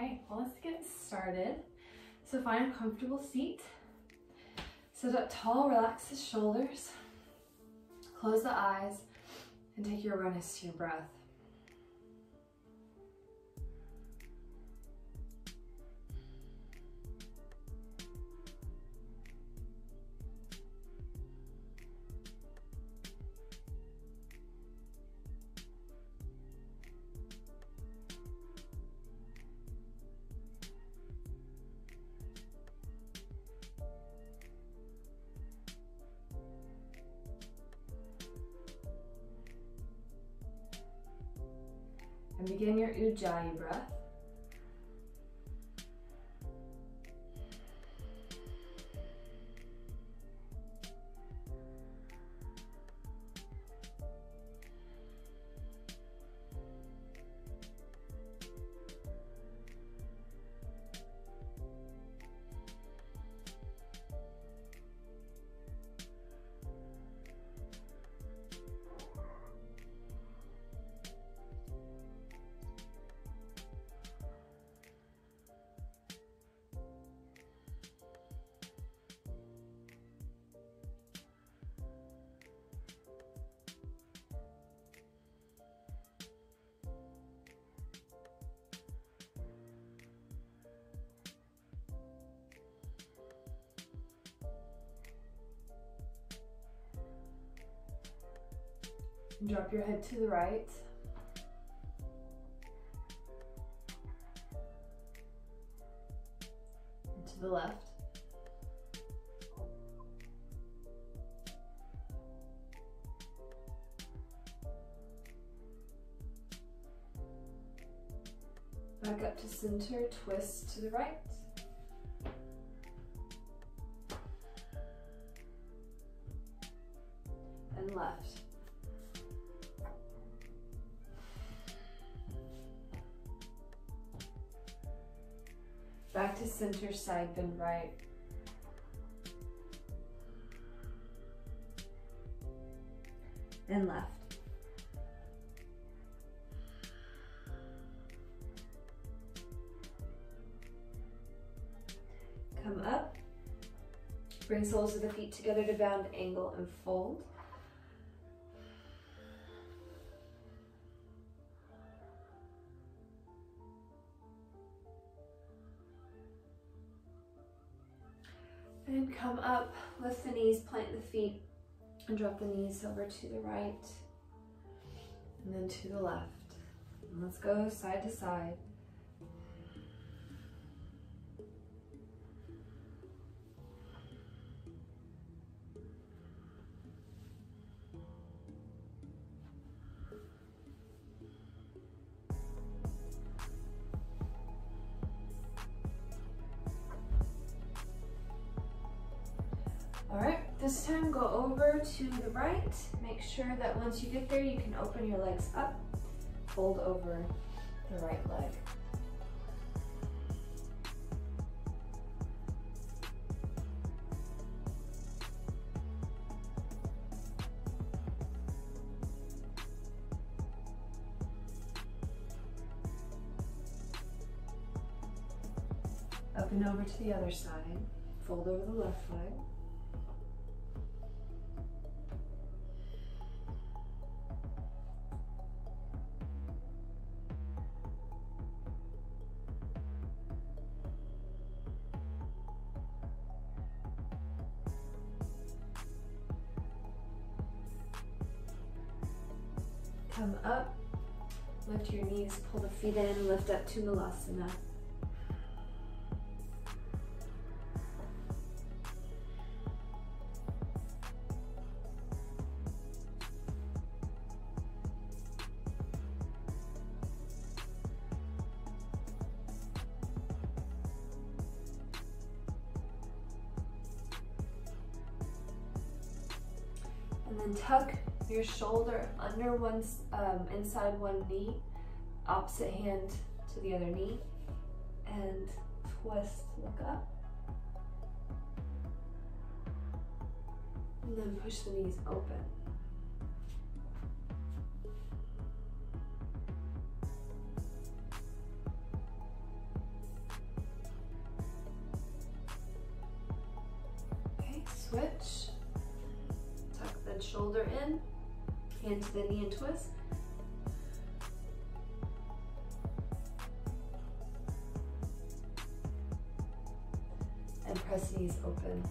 Okay, well, let's get started. So find a comfortable seat. Sit up tall, relax the shoulders, close the eyes, and take your awareness to your breath. And begin your Ujjayi breath. And drop your head to the right. And to the left. Back up to center, twist to the right. And left. Back to center, side bend right. And left. Come up. Bring soles of the feet together to bound angle and fold. And come up, lift the knees, plant the feet, and drop the knees over to the right, and then to the left. And let's go side to side. All right, this time go over to the right. Make sure that once you get there, you can open your legs up, fold over the right leg. Up and over to the other side. Fold over the left leg. Come up, lift your knees, pull the feet in, lift up to Malasana. And then tuck your shoulder under inside one knee, opposite hand to the other knee, and twist, look up. And then push the knees open. switch. Tuck the shoulder in, hand to the knee and twist. And press knees open.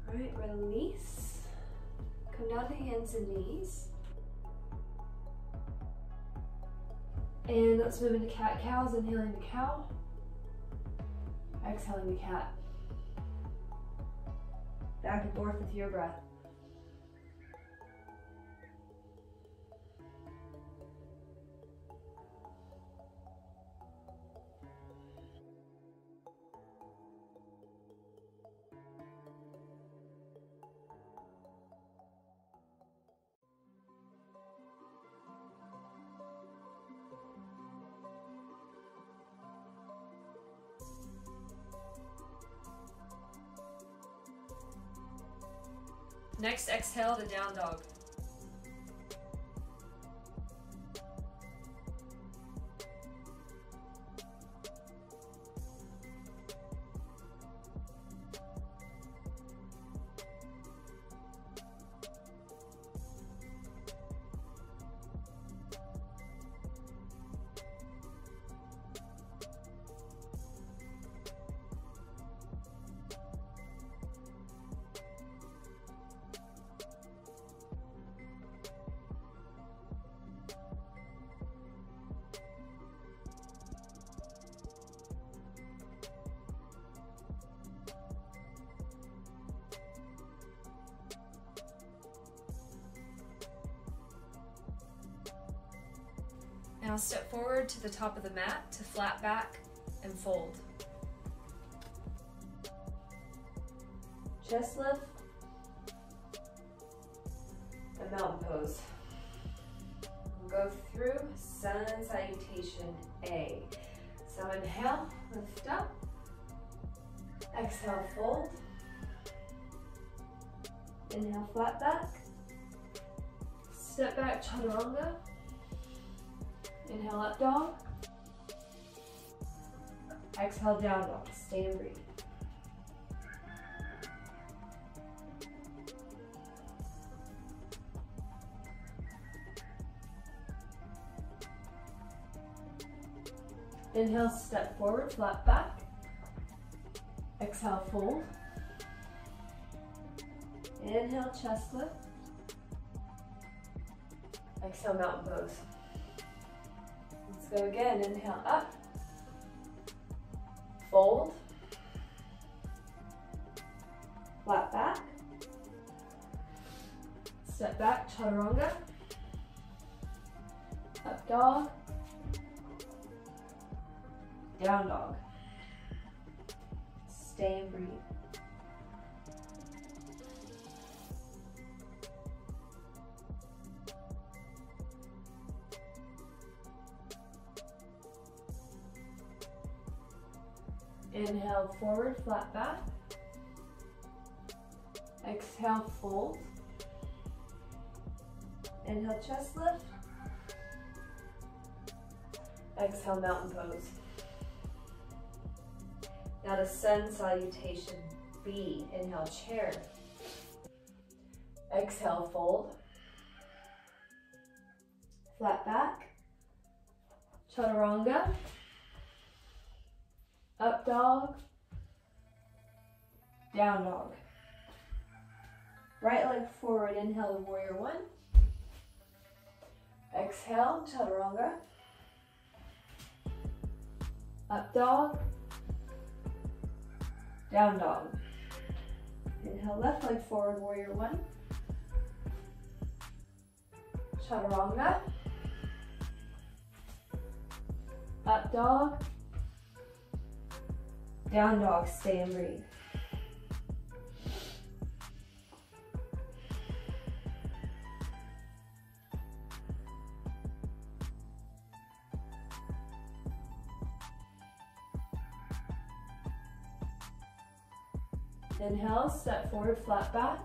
All right, release. Come down to hands and knees. And let's move into cat-cows, inhaling the cow, exhaling the cat. Back and forth with your breath. Next, exhale to down dog. Now step forward to the top of the mat to flat back and fold. Chest lift and mountain pose. We'll go through sun salutation A. So inhale, lift up. Exhale, fold. Inhale, flat back. Step back, chaturanga. Inhale, up dog. Exhale, down dog. Stay and breathe. Inhale, step forward, flat back. Exhale, fold. Inhale, chest lift. Exhale, mountain pose. Let's go again. Inhale, up. Fold. Flat back. Step back, chaturanga. Up dog. Down dog. Stay and breathe. Inhale, forward, flat back. Exhale, fold. Inhale, chest lift. Exhale, mountain pose. Now to sun salutation B. Inhale, chair. Exhale, fold. Flat back. Chaturanga. Up dog. Down dog. Right leg forward, inhale to warrior one. Exhale, chaturanga. Up dog. Down dog. Inhale, left leg forward, warrior one. Chaturanga. Up dog. Down dog, stay and breathe. Inhale, step forward, flat back.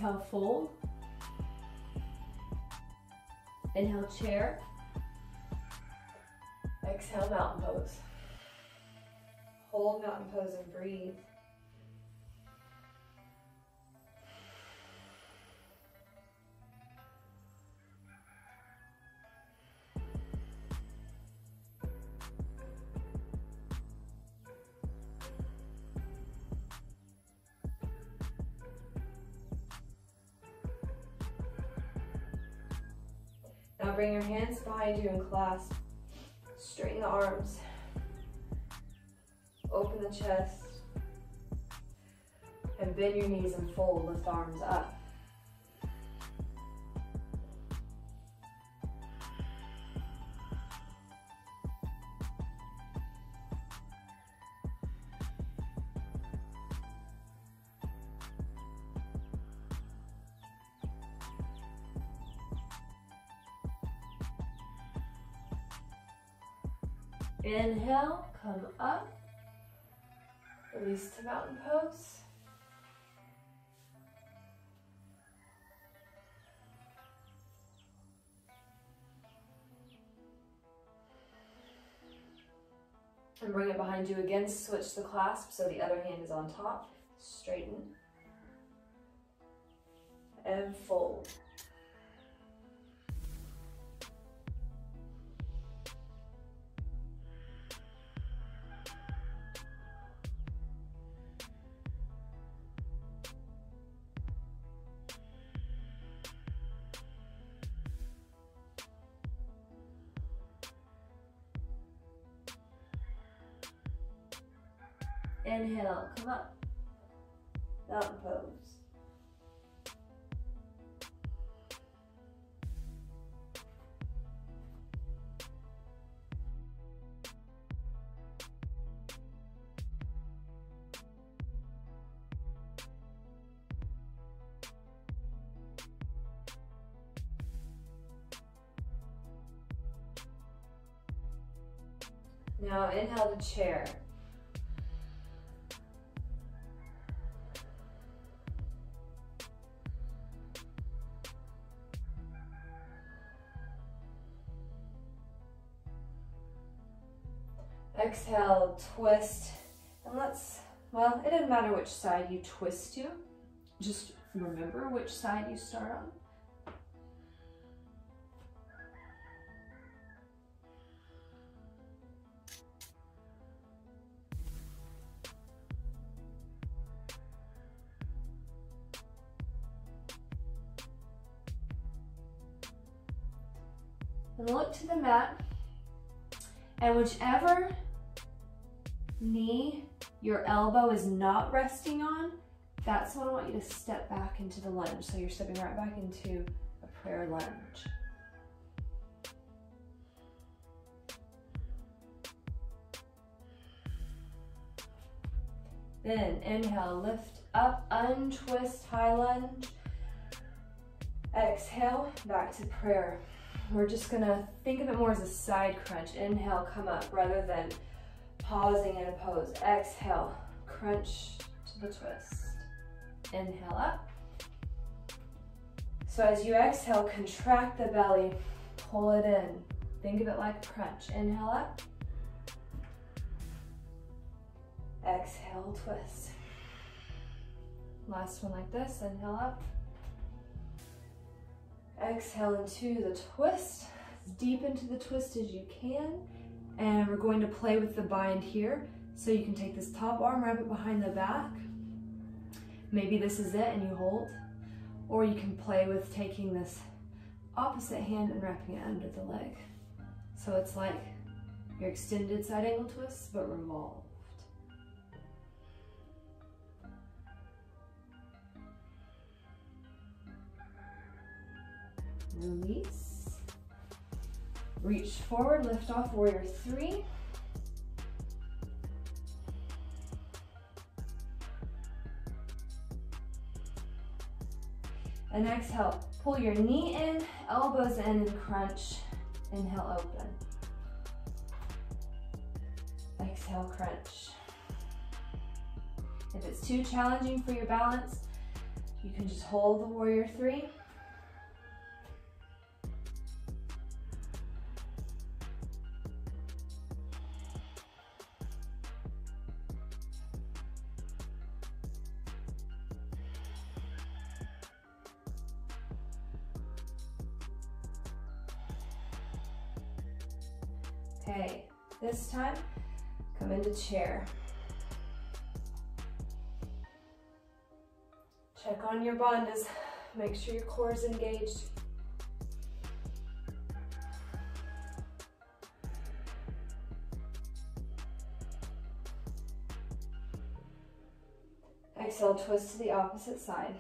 Exhale, fold. Inhale, chair. Exhale, mountain pose. Hold mountain pose and breathe. Now bring your hands behind you and clasp. Straighten the arms. Open the chest. And bend your knees and fold. Lift arms up. Inhale, come up, release to mountain pose. And bring it behind you again, switch the clasp so the other hand is on top. Straighten and fold. Inhale, come up, mountain pose. Now inhale to chair. Exhale, twist, and well, it doesn't matter which side you twist to, just remember which side you start on. And look to the mat, and whichever knee your elbow is not resting on, that's when I want you to step back into the lunge. So you're stepping right back into a prayer lunge. Then inhale, lift up, untwist, high lunge. Exhale, back to prayer. We're just gonna think of it more as a side crunch. Inhale, come up rather than pausing in a pose. Exhale, crunch to the twist. Inhale up. So as you exhale, contract the belly, pull it in. Think of it like a crunch. Inhale up. Exhale, twist. Last one like this. Inhale up. Exhale into the twist, as deep into the twist as you can. And we're going to play with the bind here. So you can take this top arm, wrap it behind the back. Maybe this is it and you hold. Or you can play with taking this opposite hand and wrapping it under the leg. So it's like your extended side angle twist, but revolved. Release. Reach forward, lift off, warrior three. And exhale, pull your knee in, elbows in, and crunch. Inhale, open. Exhale, crunch. If it's too challenging for your balance, You can just hold the warrior three. Okay, this time, come into chair. Check on your bandhas. Make sure your core is engaged. Exhale, twist to the opposite side.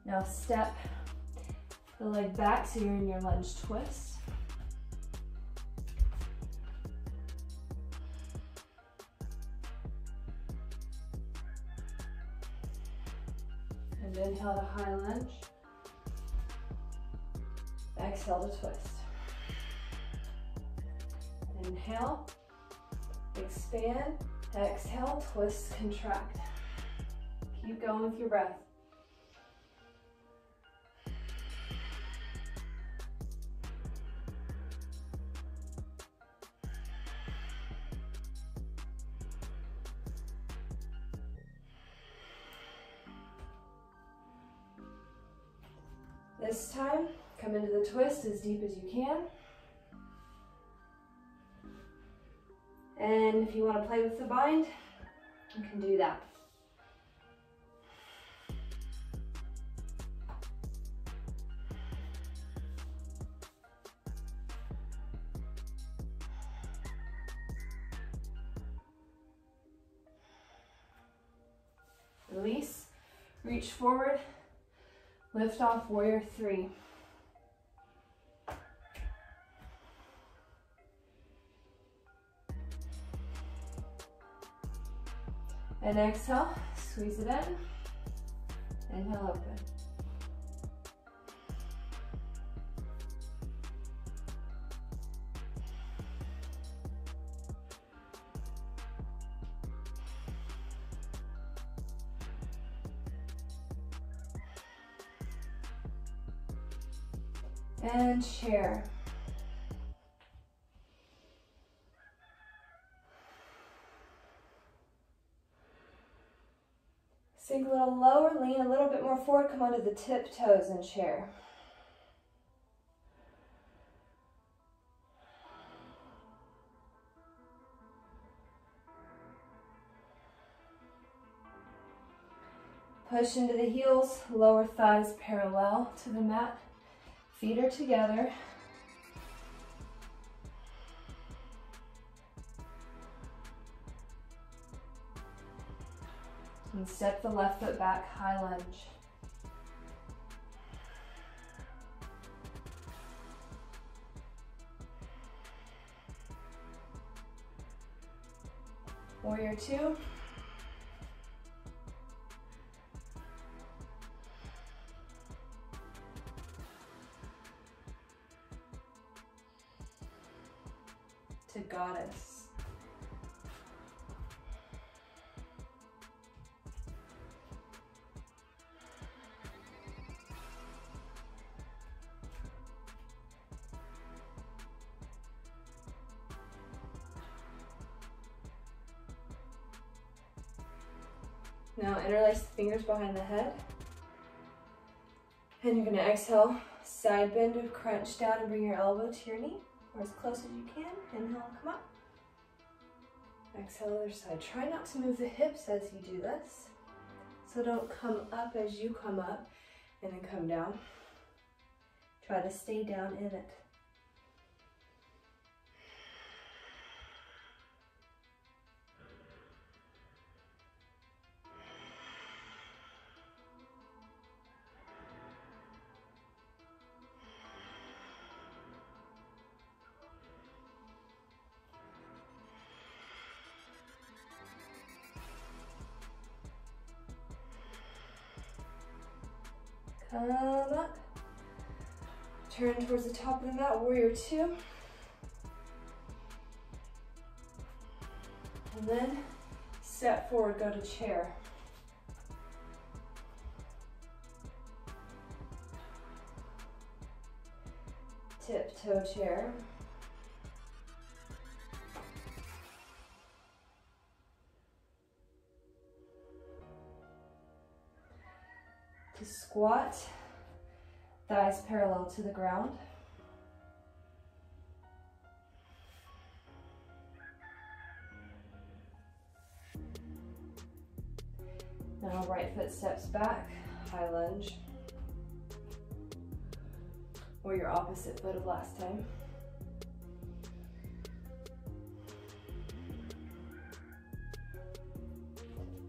Now step the leg back so you're in your lunge twist. And inhale to high lunge. Exhale to twist. Inhale, expand, exhale, twist, contract. Keep going with your breath. This time, come into the twist as deep as you can. And if you want to play with the bind, you can do that. Release, reach forward. Lift off, warrior three. And exhale, squeeze it in. Inhale, open. And chair. Sink a little lower, lean a little bit more forward, come onto the tiptoes and chair. Push into the heels, lower thighs parallel to the mat. Feet are together. And step the left foot back, high lunge. Warrior two. To goddess. Now interlace the fingers behind the head. And you're gonna exhale, side bend or crunch down and bring your elbow to your knee, or as close as you can. Inhale, come up. Exhale, other side. Try not to move the hips as you do this. So don't come up as you come up and then come down. Try to stay down in it. Come up. Turn towards the top of the mat, warrior two. And then step forward, go to chair. Tiptoe chair. To squat, thighs parallel to the ground. Now right foot steps back, high lunge. Or your opposite foot of last time.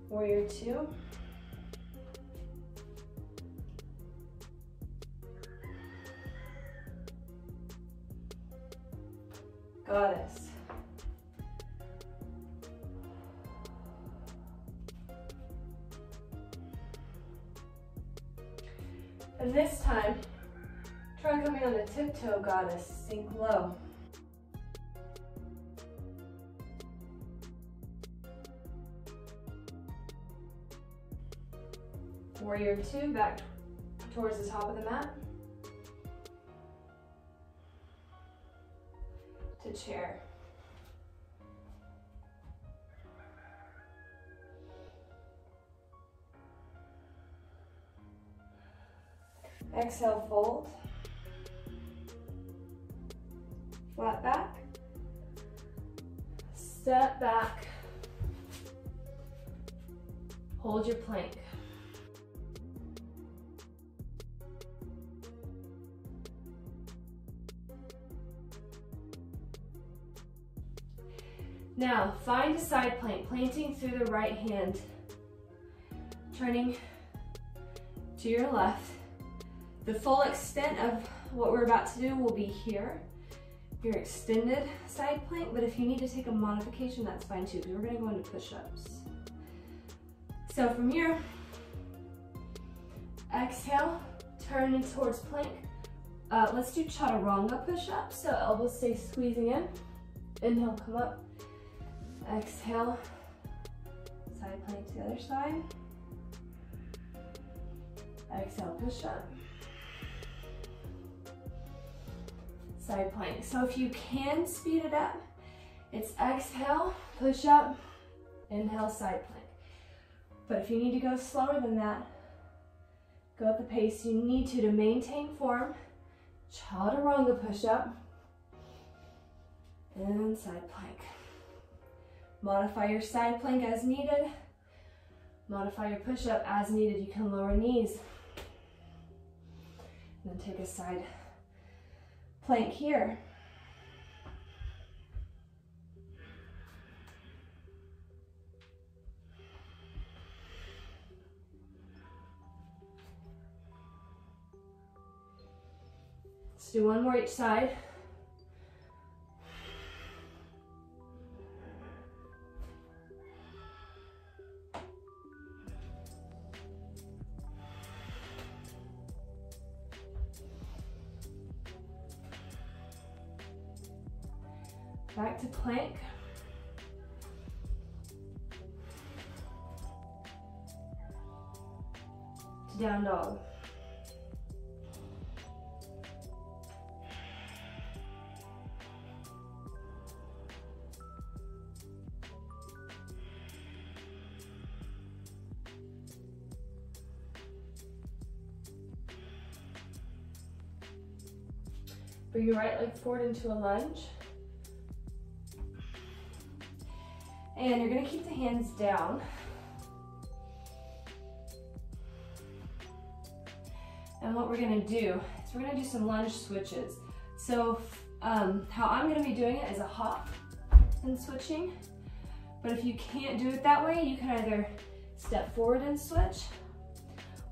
Warrior two. Goddess. And this time, try coming on a tiptoe, goddess. Sink low. Warrior two, back towards the top of the mat. To chair. Exhale, fold. Flat back. Step back. Hold your plank. Now, find a side plank, planting through the right hand, turning to your left. The full extent of what we're about to do will be here, your extended side plank, but if you need to take a modification, that's fine too, because we're gonna go into push-ups. So from here, exhale, turn in towards plank. Let's do chaturanga push-ups, so elbows stay squeezing in. Inhale, come up. Exhale, side plank to the other side. Exhale, push up. Side plank. So if you can speed it up, it's exhale, push up, inhale, side plank. But if you need to go slower than that, go at the pace you need to maintain form. Chaturanga push up and side plank. Modify your side plank as needed. Modify your push-up as needed. You can lower knees. And then take a side plank here. Let's do one more each side. Back to plank. To down dog. Bring your right leg forward into a lunge. And you're gonna keep the hands down. And what we're gonna do is we're gonna do some lunge switches. So how I'm gonna be doing it is a hop and switching. But if you can't do it that way, you can either step forward and switch,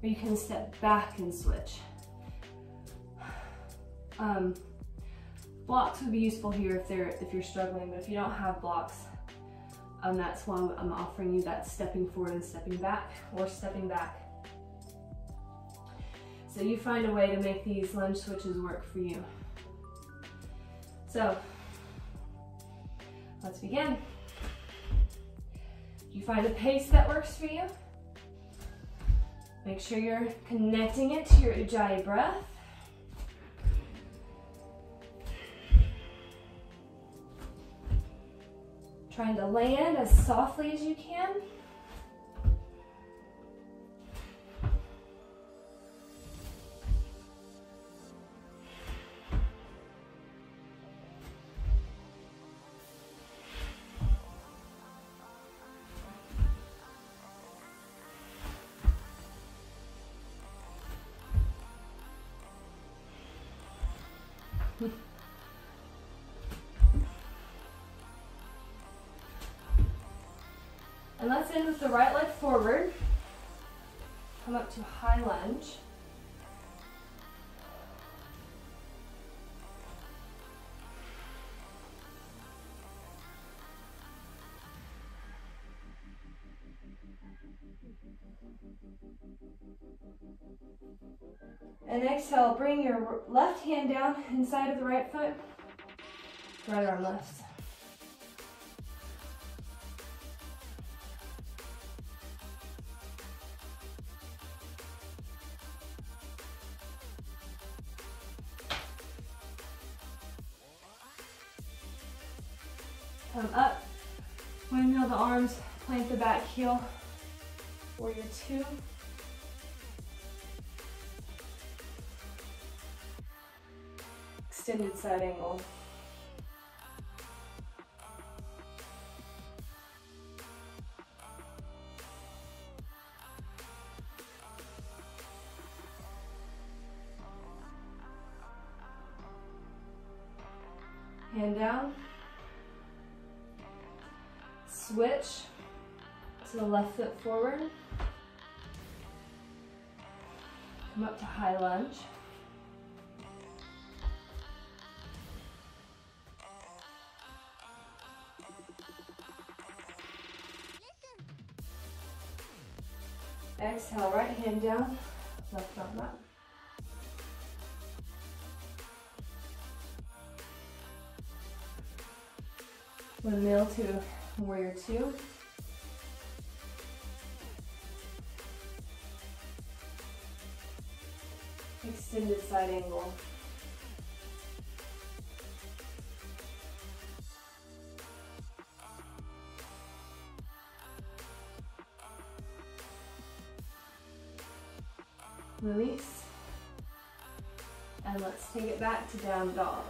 or you can step back and switch. Blocks would be useful here if you're struggling, but if you don't have blocks, that's why I'm offering you that stepping forward and stepping back, or stepping back. So you find a way to make these lunge switches work for you. So let's begin. You find a pace that works for you. Make sure you're connecting it to your Ujjayi breath. Trying to land as softly as you can. And let's end with the right leg forward. Come up to high lunge. And exhale, bring your left hand down inside of the right foot. Right arm lifts. Come up, windmill the arms, plant the back heel, warrior two. Extended side angle. Hand down. Switch to the left foot forward. Come up to high lunge. Exhale, right hand down, left arm up. Windmill to warrior two. Extended side angle. Release. And let's take it back to down dog.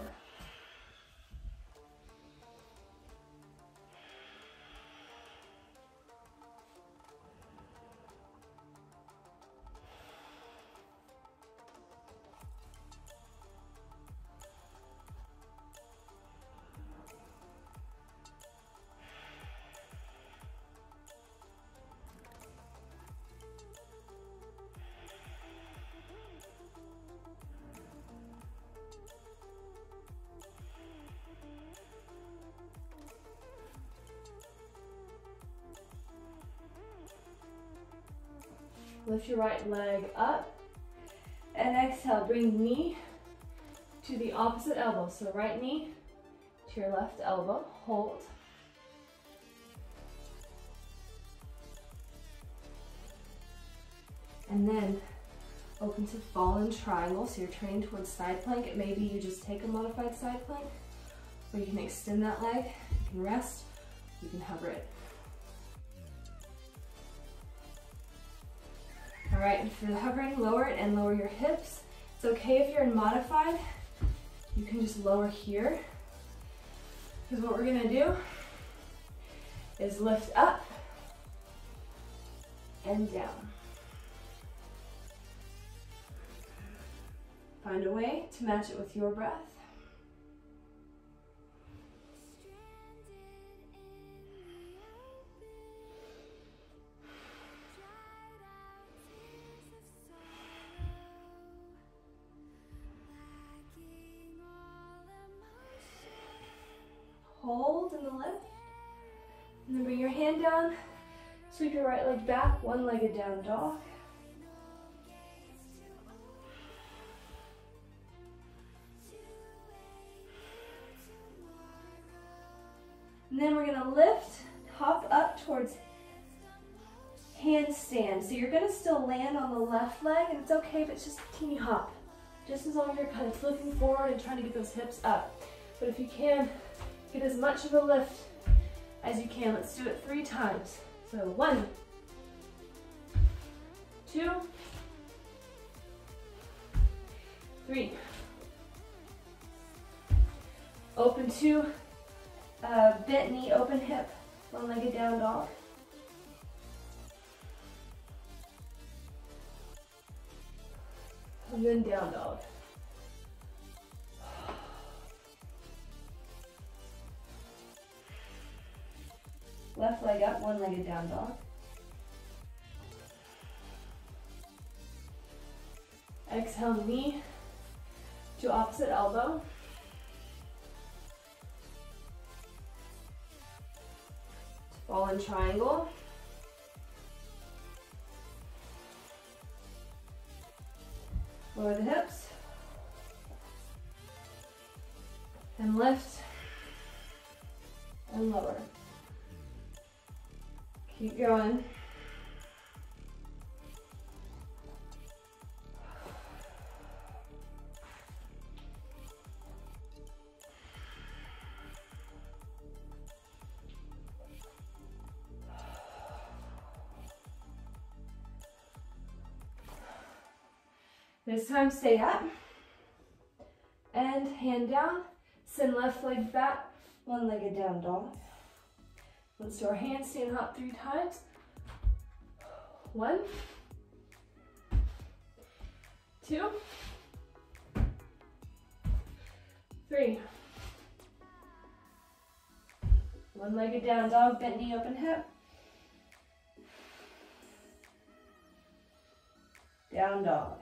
Lift your right leg up and exhale, bring knee to the opposite elbow. So right knee to your left elbow, hold. And then open to fallen triangle. So you're turning towards side plank. It may be you just take a modified side plank, or you can extend that leg, you can rest, you can hover it. All right, and for the hovering, lower it and lower your hips. It's okay if you're in modified, you can just lower here. Because what we're gonna do is lift up and down. Find a way to match it with your breath. Hold in the lift, and then bring your hand down, sweep your right leg back, one-legged down dog. And then we're gonna lift, hop up towards handstand. So you're gonna still land on the left leg, and it's okay if it's just a teeny hop. Just as long as you're kind of looking forward and trying to get those hips up. But if you can, get as much of a lift as you can. Let's do it 3 times. So 1, 2, 3. Open 2, bent knee, open hip, one-legged down dog. And then down dog. Left leg up, one-legged down dog. Exhale, knee to opposite elbow. Fall in triangle. Lower the hips. And lift. And lower. Keep going. This time stay up and hand down, send left leg back, one-legged down dog. Let's do our handstand hop 3 times. 1, 2, 3. One-legged down dog, bent knee, open hip. Down dog.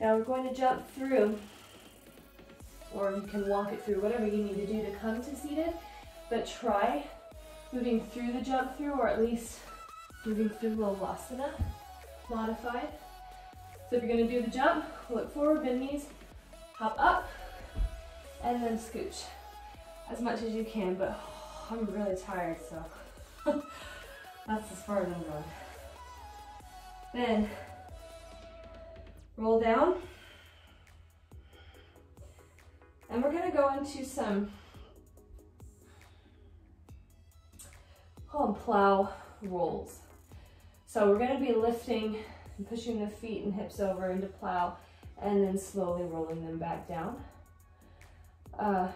Now we're going to jump through, or you can walk it through, whatever you need to do to come to seated, but try moving through the jump through, or at least moving through Lolasana, modified. So if you're going to do the jump, look forward, bend knees, hop up, and then scooch as much as you can, but I'm really tired, so that's as far as I'm going. Then roll down, and we're going to go into some, call them plow rolls. So we're going to be lifting and pushing the feet and hips over into plow, and then slowly rolling them back down.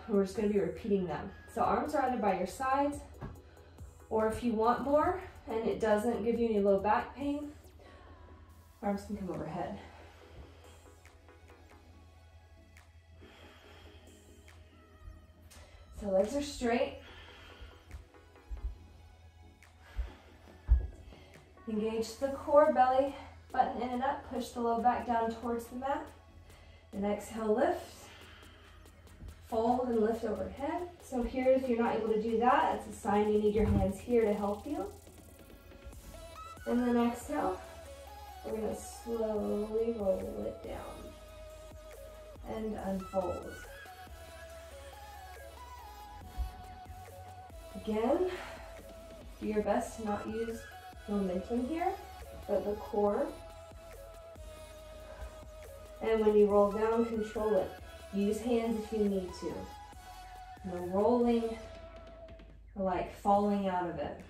We're just going to be repeating them. So arms are either by your sides, or if you want more and it doesn't give you any low back pain, arms can come overhead. So legs are straight. Engage the core, belly button in and up. Push the low back down towards the mat. And exhale, lift. Fold and lift overhead. So here, if you're not able to do that, it's a sign you need your hands here to help you. And then exhale. We're going to slowly roll it down and unfold. Again, do your best to not use momentum here, but the core. And when you roll down, control it. Use hands if you need to. No rolling or like falling out of it.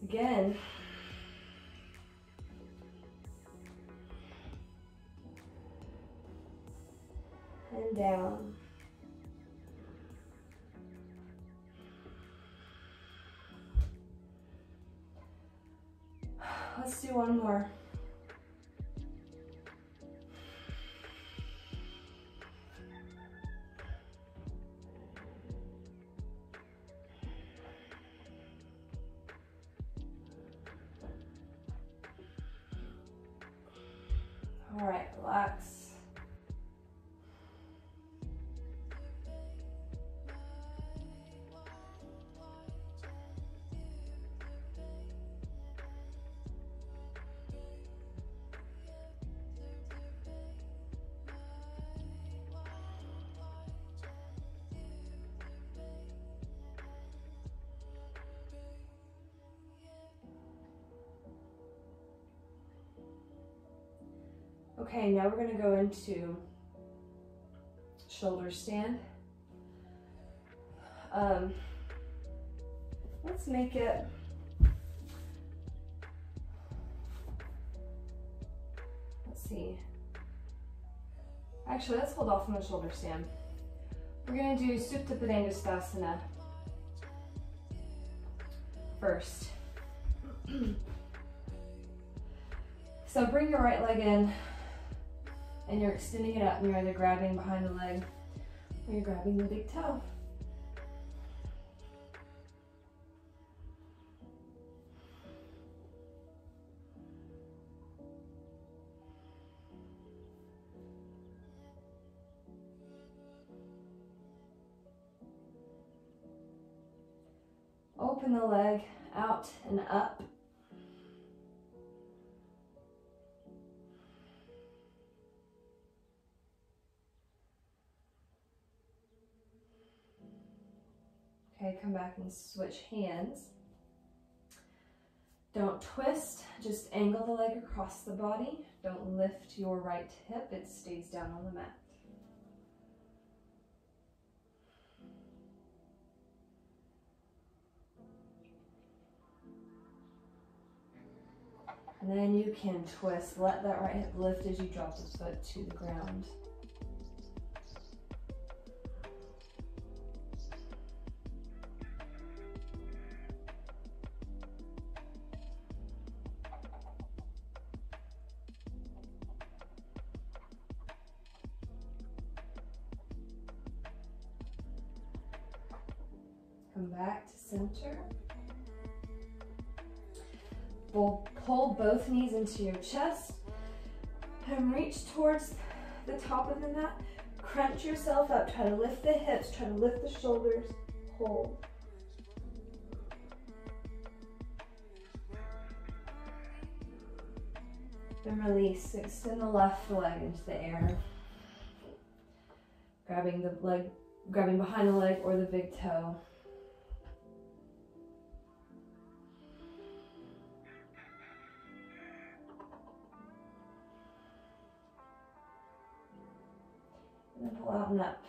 Again. And down. Let's do one more. All right, relax. Okay, now we're gonna go into shoulder stand. Let's make it, let's see. Actually, let's hold off on the shoulder stand. We're gonna do Supta Padangusthasana first. So bring your right leg in and you're extending it up and you're either grabbing behind the leg or you're grabbing the big toe. Open the leg out and up. Okay, come back and switch hands. Don't twist, just angle the leg across the body. Don't lift your right hip, it stays down on the mat. And then you can twist, let that right hip lift as you drop the foot to the ground. Come back to center. Pull both knees into your chest and reach towards the top of the mat. Crunch yourself up. Try to lift the hips. Try to lift the shoulders. Hold. And release. Extend the left leg into the air. Grabbing the leg, grabbing behind the leg or the big toe. And then pull out and up.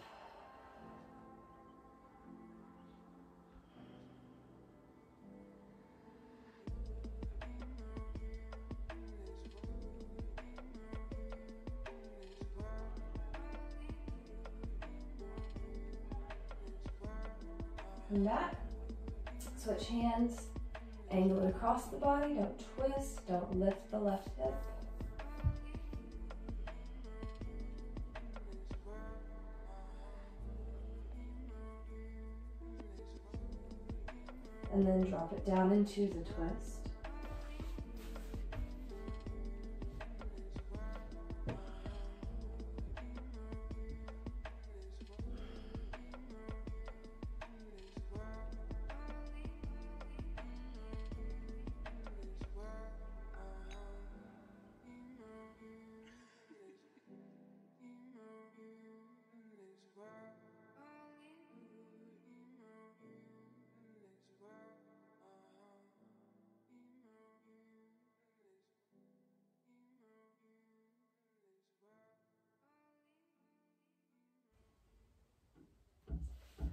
Come back. Switch hands. Angle it across the body. Don't twist. Don't lift the left hip. And then drop it down into the twist.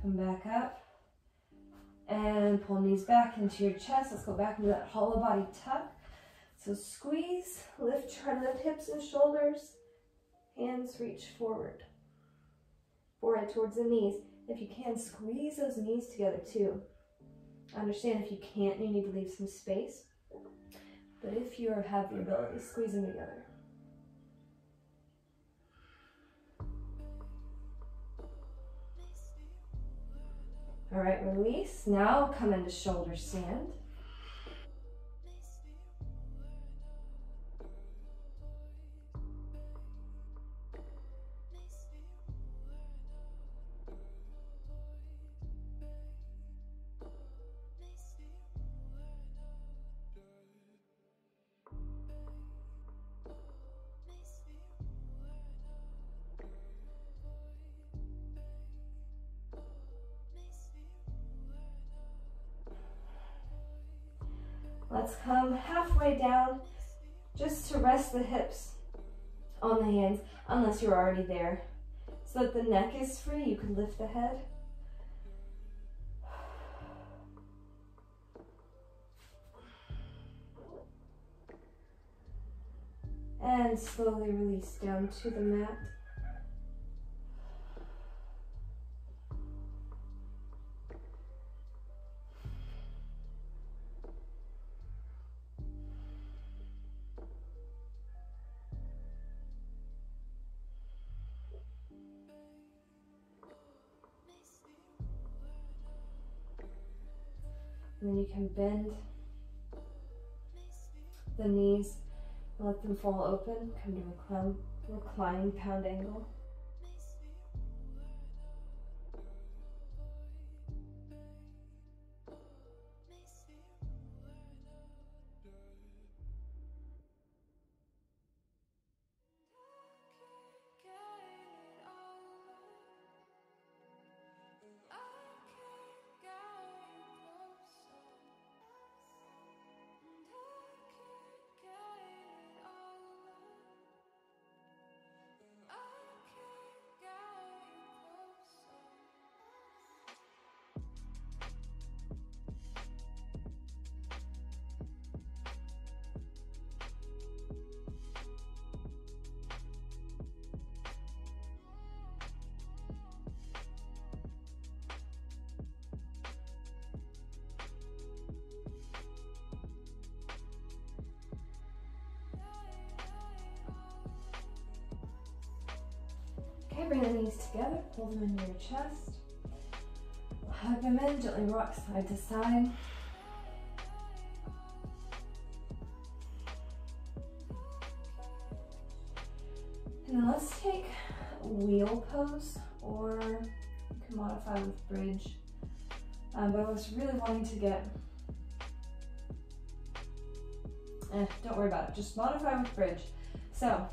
Come back up and pull knees back into your chest. Let's go back into that hollow body tuck. So squeeze, lift, try to lift hips and shoulders. Hands reach forward. Forehead towards the knees. If you can, squeeze those knees together too. Understand if you can't, you need to leave some space. But if you have the ability, squeeze them together. All right, release. Now come into shoulder stand. Let's come halfway down just to rest the hips on the hands, unless you're already there. So that the neck is free, you can lift the head. And slowly release down to the mat. And then you can bend the knees, let them fall open, come to reclining pound angle. Okay, bring the knees together, pull them into your chest. Hug them in, gently rock side to side. And then let's take wheel pose, or you can modify with bridge. But I was really wanting to get, don't worry about it, just modify with bridge. So,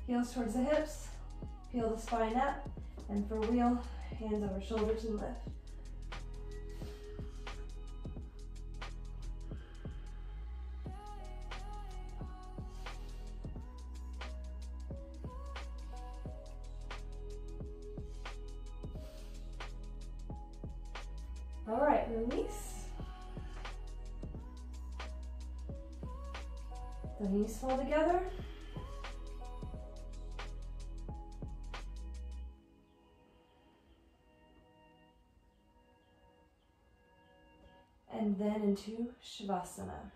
heels towards the hips, peel the spine up, and for wheel, hands over shoulders and lift. All right, release. The knees fall together. And then into Shavasana.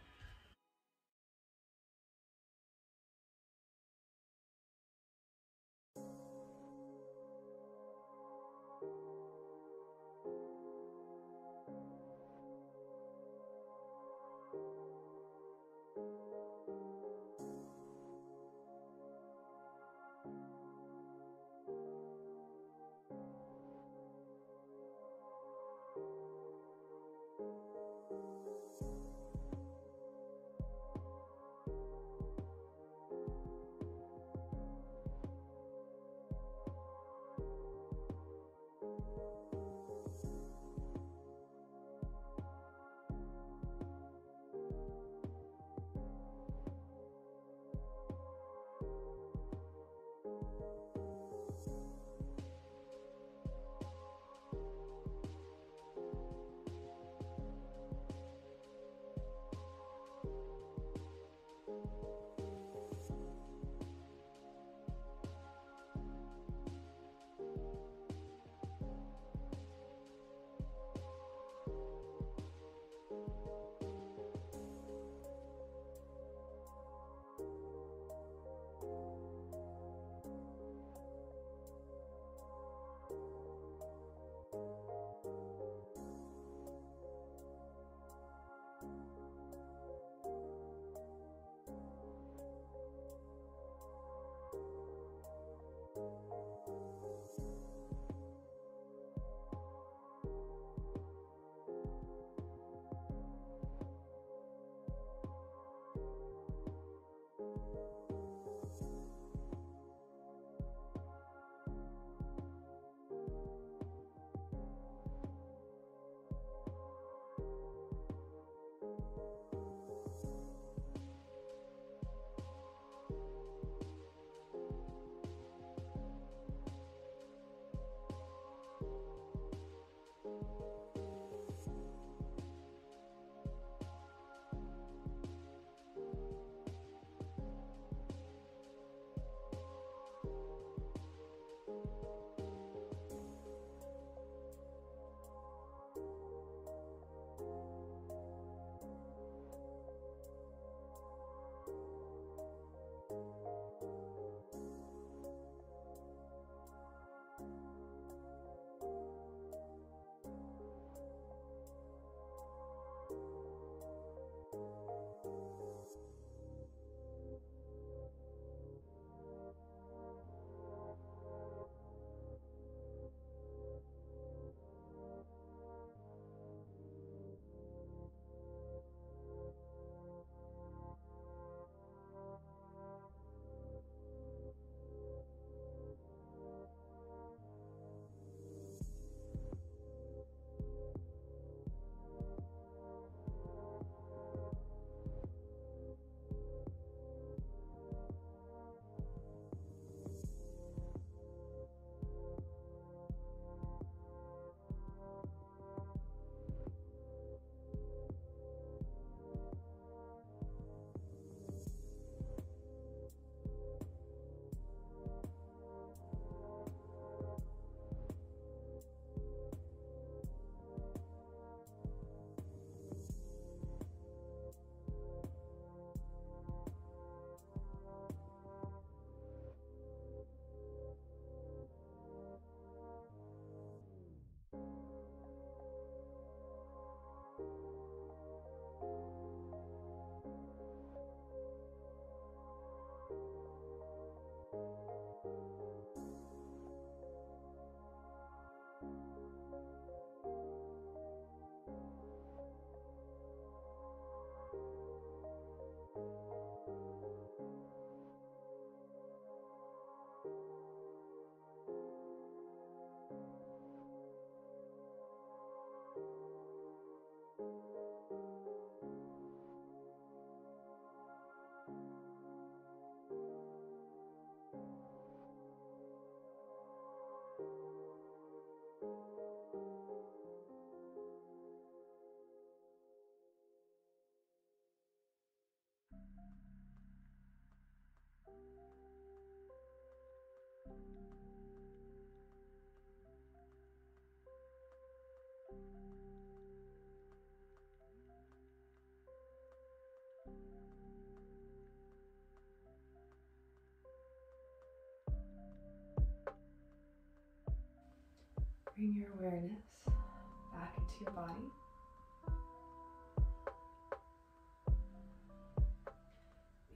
awareness back into your body.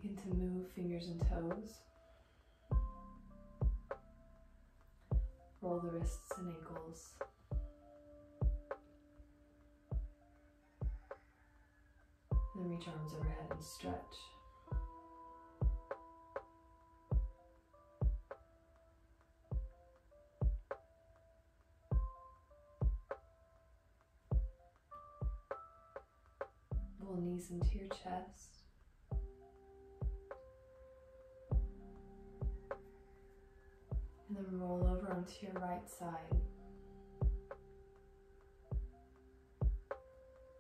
Begin to move fingers and toes. Roll the wrists and ankles. And then reach arms overhead and stretch. Roll knees into your chest. And then roll over onto your right side.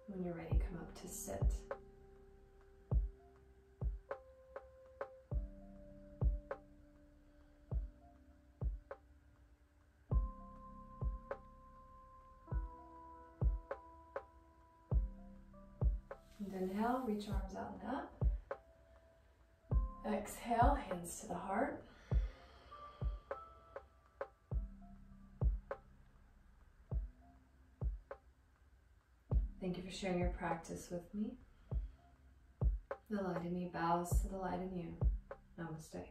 When you're ready, come up to sit. And inhale, reach arms out and up. Exhale, hands to the heart. Thank you for sharing your practice with me. The light in me bows to the light in you. Namaste.